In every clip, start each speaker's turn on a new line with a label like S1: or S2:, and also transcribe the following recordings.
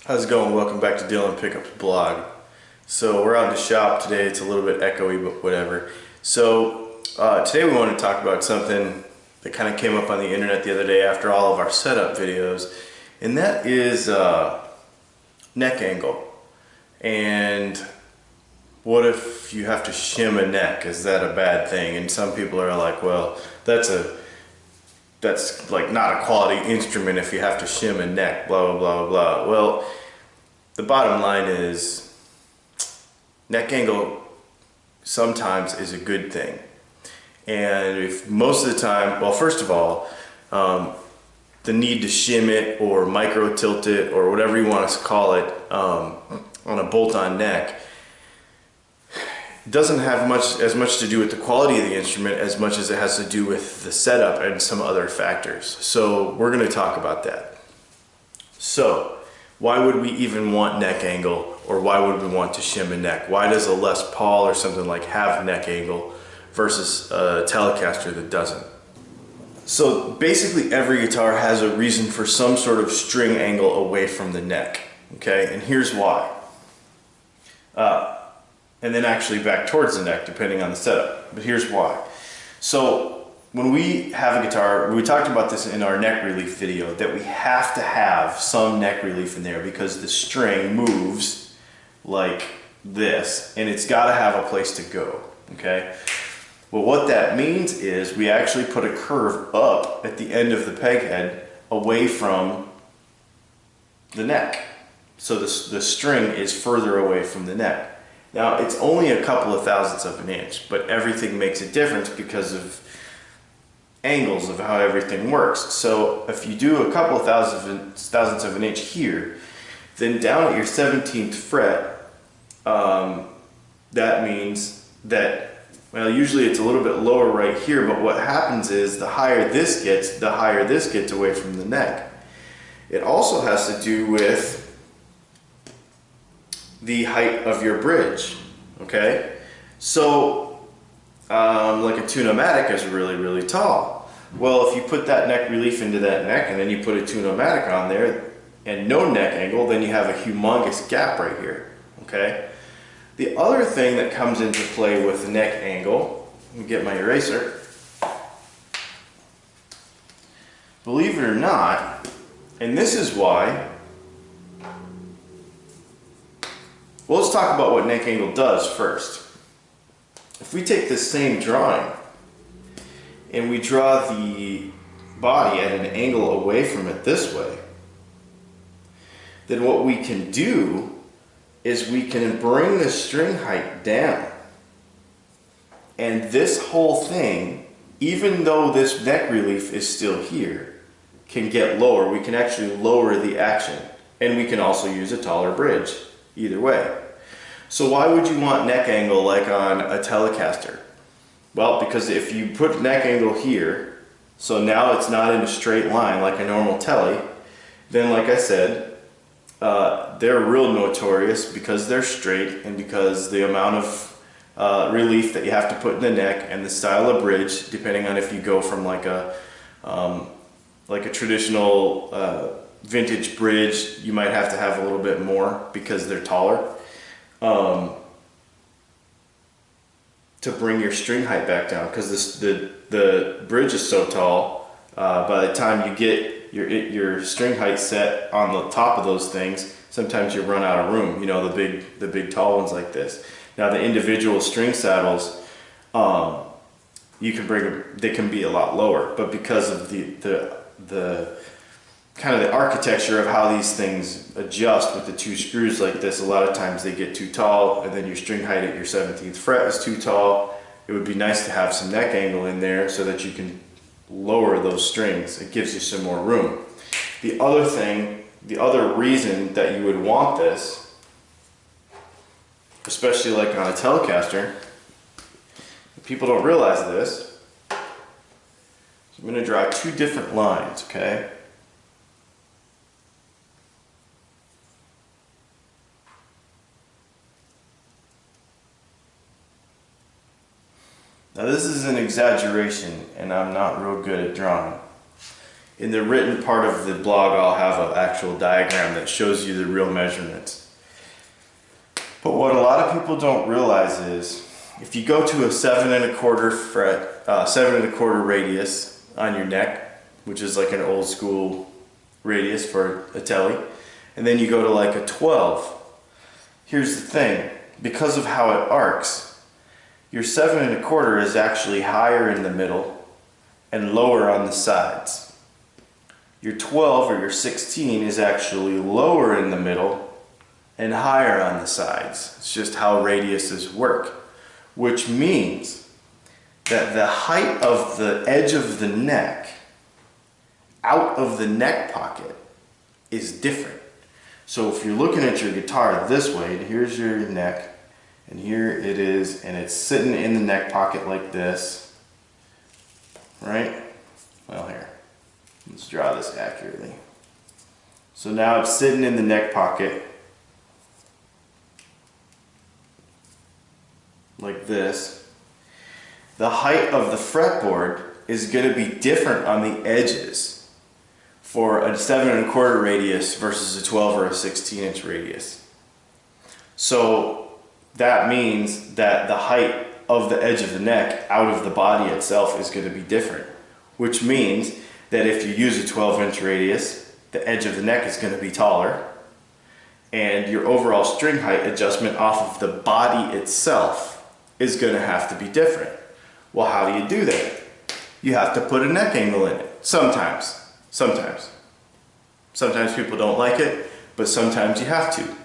S1: How's it going? Welcome back to Dylan Pickup's blog. So we're out in the shop today. It's a little bit echoey, but whatever. So today we want to talk about something that kind of came up on the internet the other day after all of our setup videos, and that is neck angle. And what if you have to shim a neck? Is that a bad thing? And some people are like, well, that's like not a quality instrument if you have to shim a neck, blah, blah, blah, blah. Well, the bottom line is neck angle sometimes is a good thing. And if most of the time, well, first of all, the need to shim it or micro tilt it or whatever you want to call it on a bolt-on neck doesn't have as much to do with the quality of the instrument as much as it has to do with the setup and some other factors. So we're going to talk about that. So why would we even want neck angle, or why would we want to shim a neck? Why does a Les Paul or something like have neck angle versus a Telecaster that doesn't? So basically every guitar has a reason for some sort of string angle away from the neck, okay? And here's why. And then actually back towards the neck depending on the setup. But here's why. So when we have a guitar, we talked about this in our neck relief video, that we have to have some neck relief in there because the string moves like this and it's got to have a place to go, okay? Well, what that means is we actually put a curve up at the end of the peg head away from the neck. So the string is further away from the neck. Now, it's only a couple of thousandths of an inch, but everything makes a difference because of angles of how everything works. So if you do a couple of thousandths of an inch here, then down at your 17th fret, that means that, well, usually it's a little bit lower right here, but what happens is the higher this gets, the higher this gets away from the neck. It also has to do with the height of your bridge, okay? So, like a tune-o-matic is really, really tall. Well, if you put that neck relief into that neck and then you put a tune-o-matic on there and no neck angle, then you have a humongous gap right here, okay? The other thing that comes into play with neck angle, let me get my eraser. Believe it or not, and this is why, well, let's talk about what neck angle does first. If we take this same drawing and we draw the body at an angle away from it this way, then what we can do is we can bring the string height down. And this whole thing, even though this neck relief is still here, can get lower. We can actually lower the action. And we can also use a taller bridge. Either way. So why would you want neck angle like on a Telecaster? Well, because if you put neck angle here, so now it's not in a straight line like a normal Tele, then like I said, they're real notorious because they're straight and because the amount of relief that you have to put in the neck and the style of bridge, depending on if you go from like a traditional vintage bridge, you might have to have a little bit more because they're taller to bring your string height back down, because the bridge is so tall. By the time you get your string height set on the top of those things, sometimes you run out of room. You know, the big tall ones like this. Now the individual string saddles, you can bring them, they can be a lot lower, but because of the kind of the architecture of how these things adjust with the two screws like this, a lot of times they get too tall and then your string height at your 17th fret is too tall. It would be nice to have some neck angle in there so that you can lower those strings. It gives you some more room. The other thing, the other reason that you would want this, especially like on a Telecaster, people don't realize this. So I'm going to draw two different lines, okay? Now this is an exaggeration and I'm not real good at drawing. In the written part of the blog, I'll have an actual diagram that shows you the real measurements. But what a lot of people don't realize is, if you go to a 7¼ fret, 7¼ radius on your neck, which is like an old school radius for a tele, and then you go to like a 12, here's the thing, because of how it arcs, your 7¼ is actually higher in the middle and lower on the sides. Your 12 or your 16 is actually lower in the middle and higher on the sides. It's just how radiuses work, which means that the height of the edge of the neck out of the neck pocket is different. So if you're looking at your guitar this way, here's your neck, and here it is, and it's sitting in the neck pocket like this, right? Well, here, let's draw this accurately. So now it's sitting in the neck pocket like this. The height of the fretboard is going to be different on the edges for a 7¼ radius versus a 12 or a 16-inch radius. So that means that the height of the edge of the neck out of the body itself is going to be different, which means that if you use a 12-inch radius, the edge of the neck is going to be taller, and your overall string height adjustment off of the body itself is going to have to be different. Well, how do you do that? You have to put a neck angle in it. Sometimes. Sometimes people don't like it, but sometimes you have to.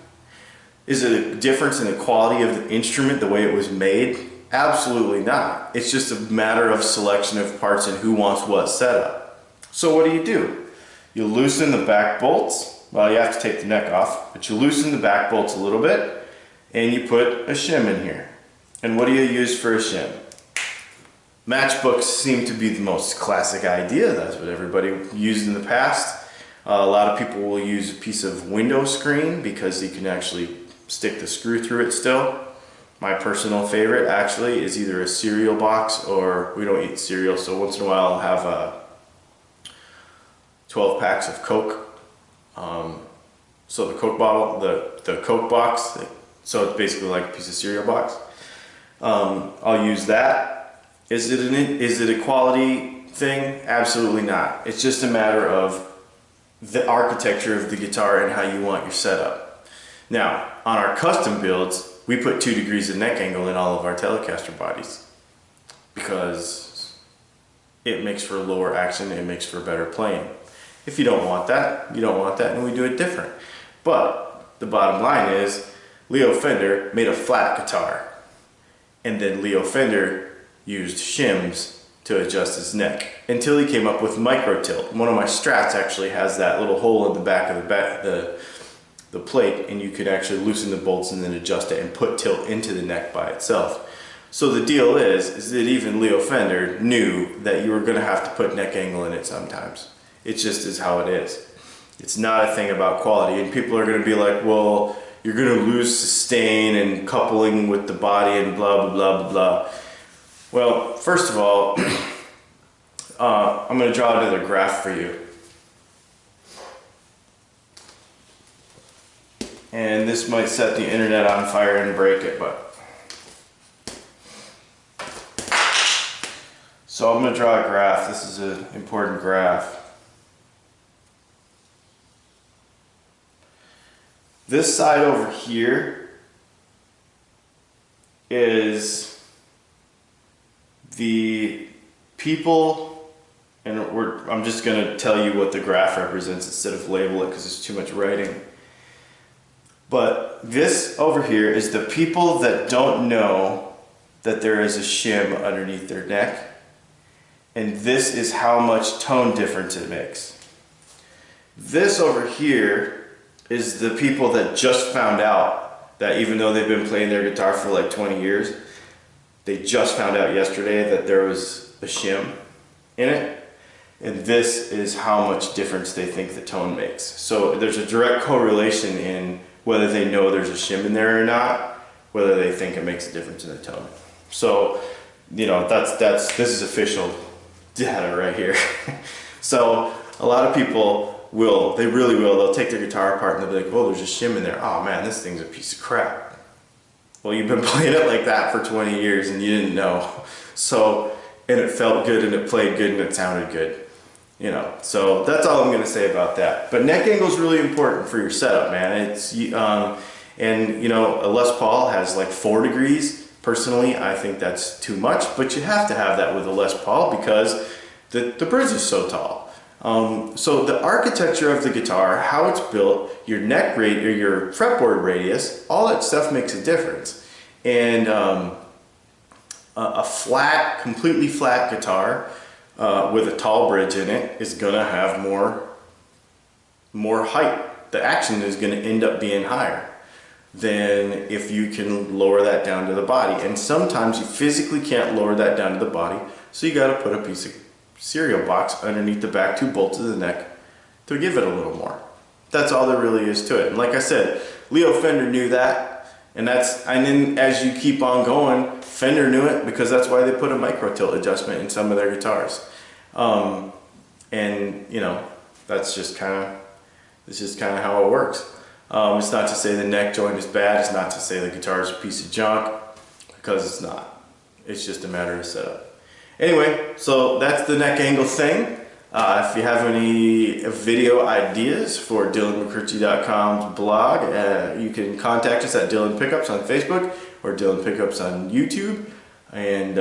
S1: Is it a difference in the quality of the instrument, the way it was made? Absolutely not. It's just a matter of selection of parts and who wants what setup. So what do? You loosen the back bolts. Well, you have to take the neck off, but you loosen the back bolts a little bit, and you put a shim in here. And what do you use for a shim? Matchbooks seem to be the most classic idea. That's what everybody used in the past. A lot of people will use a piece of window screen because you can actually stick the screw through it still. My personal favorite actually is either a cereal box, or we don't eat cereal, so once in a while I'll have 12 packs of Coke. So the Coke bottle, the Coke box, so it's basically like a piece of cereal box. I'll use that. Is it a quality thing? Absolutely not. It's just a matter of the architecture of the guitar and how you want your setup. Now, on our custom builds, we put 2 degrees of neck angle in all of our Telecaster bodies because it makes for lower action, it makes for better playing. If you don't want that, you don't want that, and we do it different. But the bottom line is, Leo Fender made a flat guitar, and then Leo Fender used shims to adjust his neck until he came up with micro tilt. One of my Strats actually has that little hole in the back of the plate, and you could actually loosen the bolts and then adjust it and put tilt into the neck by itself. So the deal is that even Leo Fender knew that you were going to have to put neck angle in it sometimes. It just is how it is. It's not a thing about quality, and people are going to be like, well, you're going to lose sustain and coupling with the body and blah blah blah blah blah. Well, first of all, I'm going to draw another graph for you. And this might set the internet on fire and break it, but... So I'm going to draw a graph. This is an important graph. This side over here is the people, and I'm just going to tell you what the graph represents instead of label it because it's too much writing. But this over here is the people that don't know that there is a shim underneath their neck, and this is how much tone difference it makes. This over here is the people that just found out that even though they've been playing their guitar for like 20 years, they just found out yesterday that there was a shim in it. And this is how much difference they think the tone makes. So there's a direct correlation in whether they know there's a shim in there or not, whether they think it makes a difference in the tone. So, you know, this is official data right here. So a lot of people will, they really will, they'll take their guitar apart and they'll be like, oh, there's a shim in there. Oh man, this thing's a piece of crap. Well, you've been playing it like that for 20 years and you didn't know. So, and it felt good and it played good and it sounded good. You know, so that's all I'm going to say about that. But neck angle is really important for your setup, man. It's, and you know, a Les Paul has like 4 degrees. Personally, I think that's too much, but you have to have that with a Les Paul because the bridge is so tall. So the architecture of the guitar, how it's built, your neck rate or your fretboard radius, all that stuff makes a difference. And a flat, completely flat guitar with a tall bridge in it is gonna have more height. The action is gonna end up being higher than if you can lower that down to the body. And sometimes you physically can't lower that down to the body, so you gotta put a piece of cereal box underneath the back 2 bolts of the neck to give it a little more. That's all there really is to it. And like I said, Leo Fender knew that, and then as you keep on going, Fender knew it because that's why they put a micro tilt adjustment in some of their guitars. And you know, it's just kind of how it works. It's not to say the neck joint is bad, it's not to say the guitar is a piece of junk, because it's not. It's just a matter of setup. Anyway, so that's the neck angle thing. If you have any video ideas for DylanMcCritchie.com's blog, you can contact us at Dylan Pickups on Facebook or Dylan Pickups on YouTube, and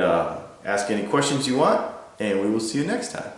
S1: ask any questions you want, and we will see you next time.